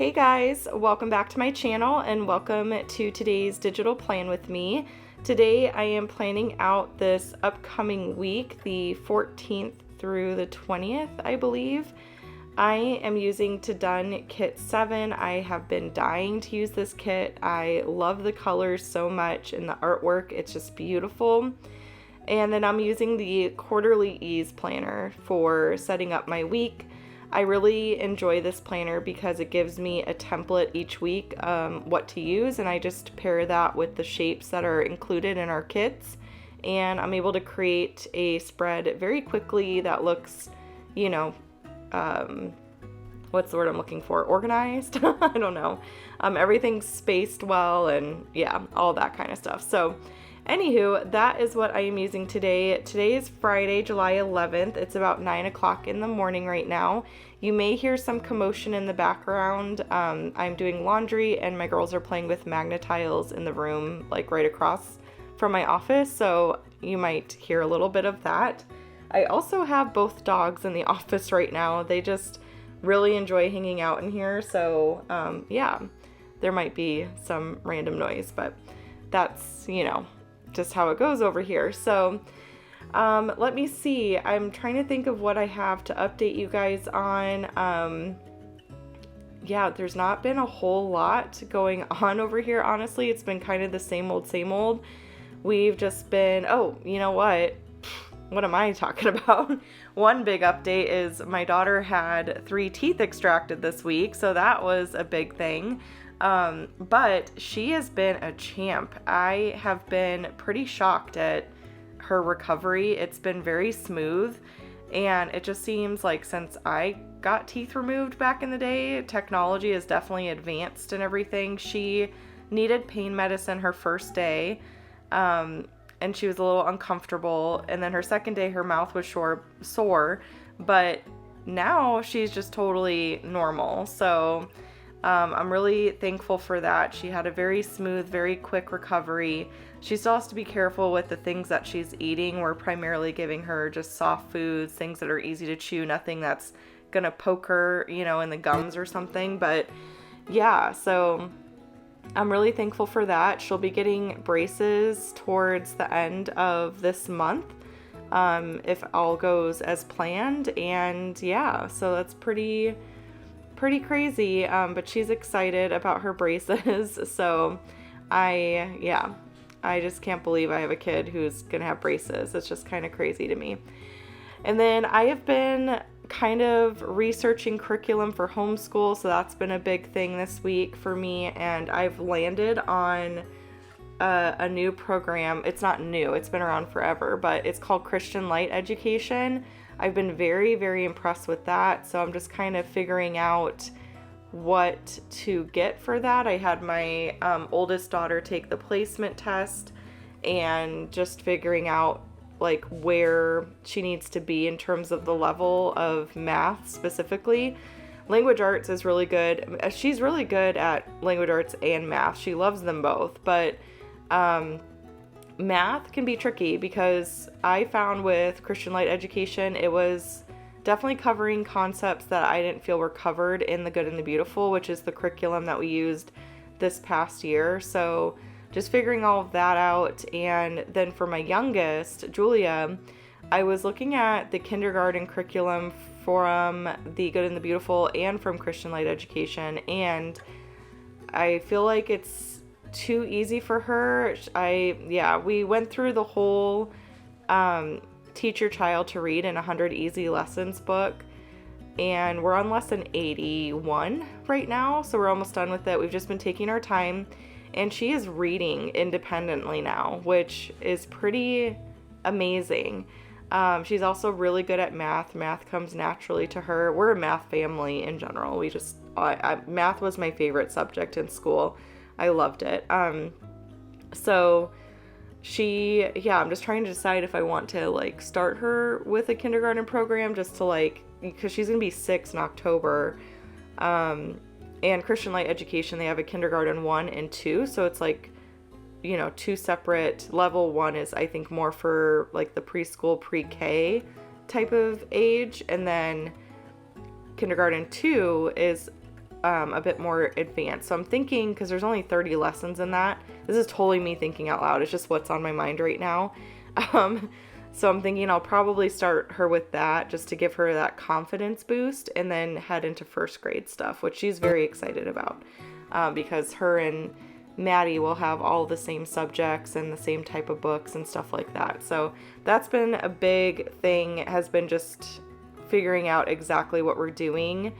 Hey guys, welcome back to my channel and welcome to today's digital plan with me. Today I am planning out this upcoming week, the 14th through the 20th, I believe. I am using To Done Kit 7. I have been dying to use this kit. I love the colors so much and the artwork, it's just beautiful. And then I'm using the Quarterly Ease Planner for setting up my week. I really enjoy this planner because it gives me a template each week, what to use, and I just pair that with the shapes that are included in our kits, and I'm able to create a spread very quickly that looks, what's the word I'm looking for? Organized? I don't know. Everything's spaced well, and yeah, all that kind of stuff. So anywho, that is what I am using today. Today is Friday, July 11th. It's about 9 o'clock in the morning right now. You may hear some commotion in the background. I'm doing laundry and my girls are playing with Magnetiles in the room, like right across from my office. So you might hear a little bit of that. I also have both dogs in the office right now. They just really enjoy hanging out in here. So yeah, there might be some random noise, but that's, just how it goes over here. So let me see. I'm trying to think of what I have to update you guys on. Yeah, there's not been a whole lot going on over here. Honestly, it's been kind of the same old. We've just been, oh, you know what? What am I talking about? One big update is my daughter had 3 teeth extracted this week, so that was a big thing. But she has been a champ. I have been pretty shocked at her recovery. It's been very smooth, and it just seems like since I got teeth removed back in the day, technology has definitely advanced and everything. She needed pain medicine her first day, and she was a little uncomfortable, and then her second day her mouth was sore, but now she's just totally normal. So I'm really thankful for that. She had a very smooth, very quick recovery. She still has to be careful with the things that she's eating. We're primarily giving her just soft foods, things that are easy to chew, nothing that's gonna poke her, in the gums or something. But yeah, so I'm really thankful for that. She'll be getting braces towards the end of this month, if all goes as planned. And yeah, so that's pretty crazy, but she's excited about her braces. So I just can't believe I have a kid who's gonna have braces. It's just kind of crazy to me. And then I have been kind of researching curriculum for homeschool, so that's been a big thing this week for me, and I've landed on a new program. It's not new, it's been around forever, but it's called Christian Light Education. I've been very, very impressed with that, so I'm just kind of figuring out what to get for that. I had my oldest daughter take the placement test and just figuring out like where she needs to be in terms of the level of math specifically. Language arts is really good. She's really good at language arts and math. She loves them both, but math can be tricky because I found with Christian Light Education, it was definitely covering concepts that I didn't feel were covered in The Good and the Beautiful, which is the curriculum that we used this past year. So just figuring all of that out. And then for my youngest, Julia, I was looking at the kindergarten curriculum from The Good and the Beautiful and from Christian Light Education, and I feel like it's too easy for her. We went through the whole Teach Your Child to Read in 100 Easy Lessons book, and we're on lesson 81 right now, so we're almost done with it. We've just been taking our time, and she is reading independently now, which is pretty amazing. She's also really good at math. Math comes naturally to her. We're a math family in general. Math was my favorite subject in school. I loved it. So I'm just trying to decide if I want to start her with a kindergarten program just to because she's going to be 6 in October. And Christian Light Education, they have a kindergarten 1 and 2. So it's 2 separate. Level 1 is, I think, more for the preschool, pre-K type of age. And then kindergarten 2 is a bit more advanced. So I'm thinking, because there's only 30 lessons in that, this is totally me thinking out loud. It's just what's on my mind right now. So I'm thinking I'll probably start her with that just to give her that confidence boost, and then head into first grade stuff, which she's very excited about, because her and Maddie will have all the same subjects and the same type of books and stuff like that. So that's been a big thing, has been just figuring out exactly what we're doing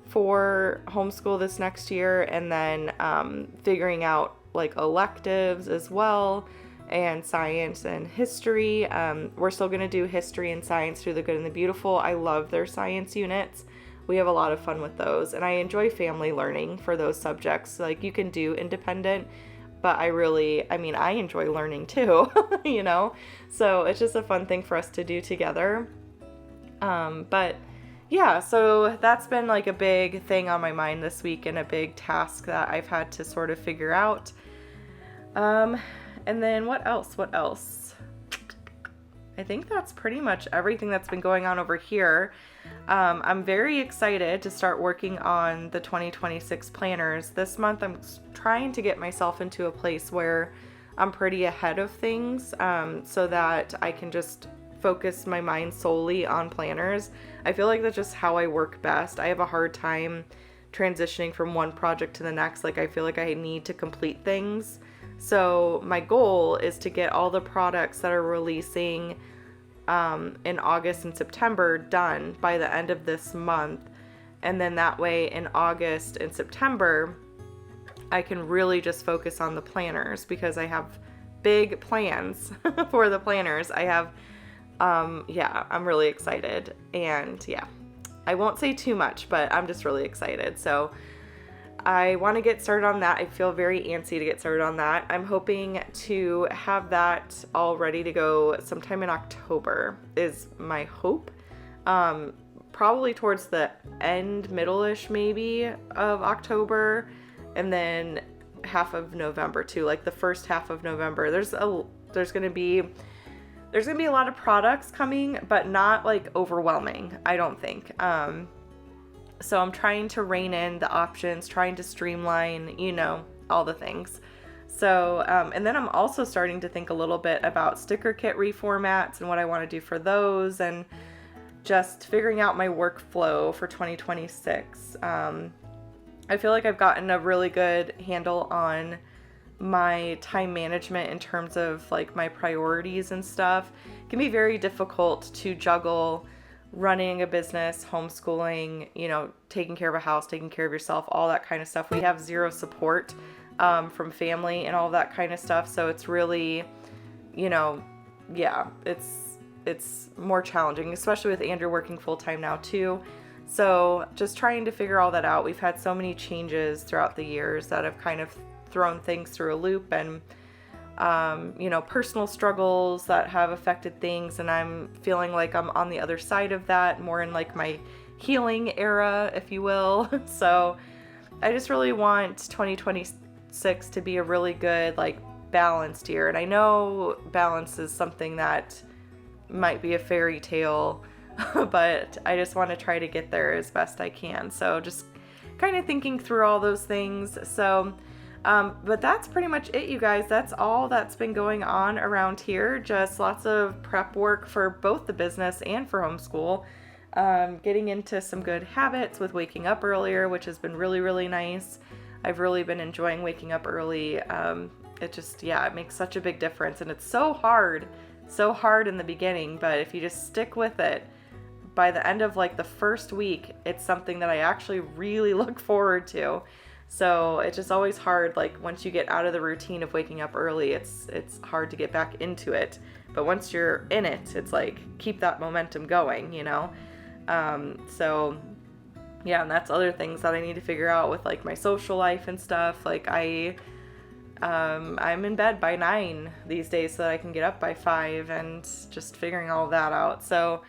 for homeschool this next year, and then figuring out like electives as well, and science and history. We're still going to do history and science through the good and the beautiful. I love their science units. We have a lot of fun with those, and I enjoy family learning for those subjects. Like, you can do independent, but I enjoy learning too, you know? So it's just a fun thing for us to do together. But yeah, so that's been like a big thing on my mind this week, and a big task that I've had to sort of figure out. And then what else? I think that's pretty much everything that's been going on over here. I'm very excited to start working on the 2026 planners. This month I'm trying to get myself into a place where I'm pretty ahead of things, so that I can just focus my mind solely on planners. I feel like that's just how I work best. I have a hard time transitioning from one project to the next. Like, I feel like I need to complete things. So my goal is to get all the products that are releasing in August and September done by the end of this month. And then that way in August and September, I can really just focus on the planners, because I have big plans for the planners. I have, I'm really excited. And yeah, I won't say too much, but I'm just really excited. So I want to get started on that. I feel very antsy to get started on that. I'm hoping to have that all ready to go sometime in October is my hope. Probably towards the end, middle-ish maybe of October, and then half of November too, like the first half of November. There's going to be a lot of products coming, but not like overwhelming, I don't think. So I'm trying to rein in the options, trying to streamline, all the things. So, and then I'm also starting to think a little bit about sticker kit reformats and what I want to do for those, and just figuring out my workflow for 2026. I feel like I've gotten a really good handle on my time management in terms of like my priorities and stuff. It can be very difficult to juggle running a business, homeschooling, taking care of a house, taking care of yourself, all that kind of stuff. We have zero support from family and all that kind of stuff. So it's really, it's more challenging, especially with Andrew working full-time now too. So just trying to figure all that out. We've had so many changes throughout the years that have kind of thrown things through a loop, and personal struggles that have affected things, and I'm feeling like I'm on the other side of that, more in like my healing era, if you will. So I just really want 2026 to be a really good, like, balanced year. And I know balance is something that might be a fairy tale, but I just want to try to get there as best I can. So just kind of thinking through all those things. So but that's pretty much it, you guys. That's all that's been going on around here. Just lots of prep work for both the business and for homeschool. Getting into some good habits with waking up earlier, which has been really, really nice. I've really been enjoying waking up early. It makes such a big difference. And it's so hard in the beginning, but if you just stick with it, by the end of like the first week, it's something that I actually really look forward to. So it's just always hard, like once you get out of the routine of waking up early, it's hard to get back into it. But once you're in it, it's like, keep that momentum going, So yeah, and that's other things that I need to figure out with like my social life and stuff. Like I'm in bed by 9 these days so that I can get up by 5, and just figuring all that out. So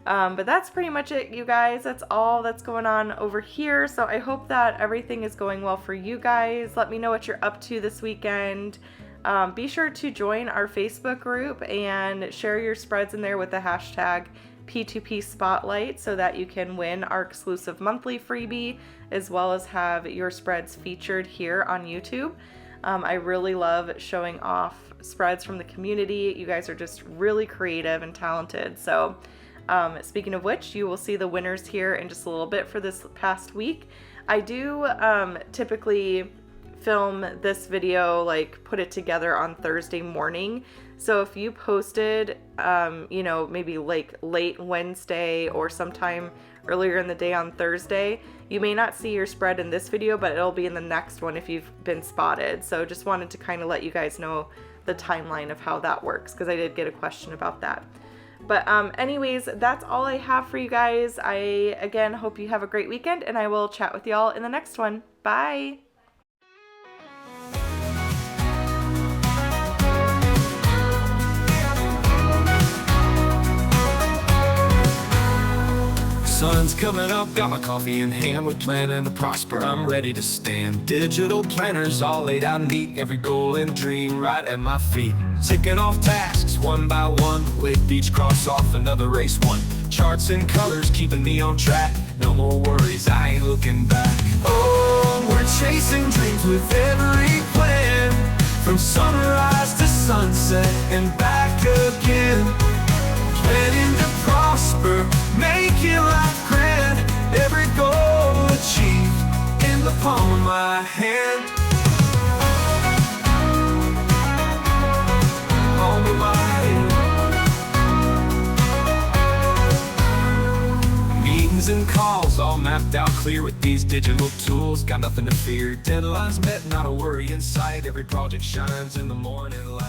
but that's pretty much it, you guys. That's all that's going on over here. So I hope that everything is going well for you guys. Let me know what you're up to this weekend. Be sure to join our Facebook group and share your spreads in there with the hashtag P2P spotlight so that you can win our exclusive monthly freebie, as well as have your spreads featured here on YouTube. I really love showing off spreads from the community. You guys are just really creative and talented. So speaking of which, you will see the winners here in just a little bit for this past week. I do typically film this video, like put it together on Thursday morning. So if you posted, you know, maybe like late Wednesday or sometime earlier in the day on Thursday, you may not see your spread in this video, but it'll be in the next one if you've been spotted. So just wanted to kind of let you guys know the timeline of how that works, because I did get a question about that. But anyways, that's all I have for you guys. I, again, hope you have a great weekend, and I will chat with y'all in the next one. Bye! Sun's coming up, got my coffee in hand, we're planning to prosper, I'm ready to stand. Digital planners all laid out neat, every goal and dream right at my feet. Ticking off tasks one by one, with each cross off another race won. Charts and colors keeping me on track, no more worries, I ain't looking back. Oh, we're chasing dreams with every plan, from sunrise to sunset and back again. Planning to prosper, making life grand, every goal achieved in the palm of my hand. Palm of my hand. Meetings and calls all mapped out clear with these digital tools, got nothing to fear. Deadlines met, not a worry in sight, every project shines in the morning light.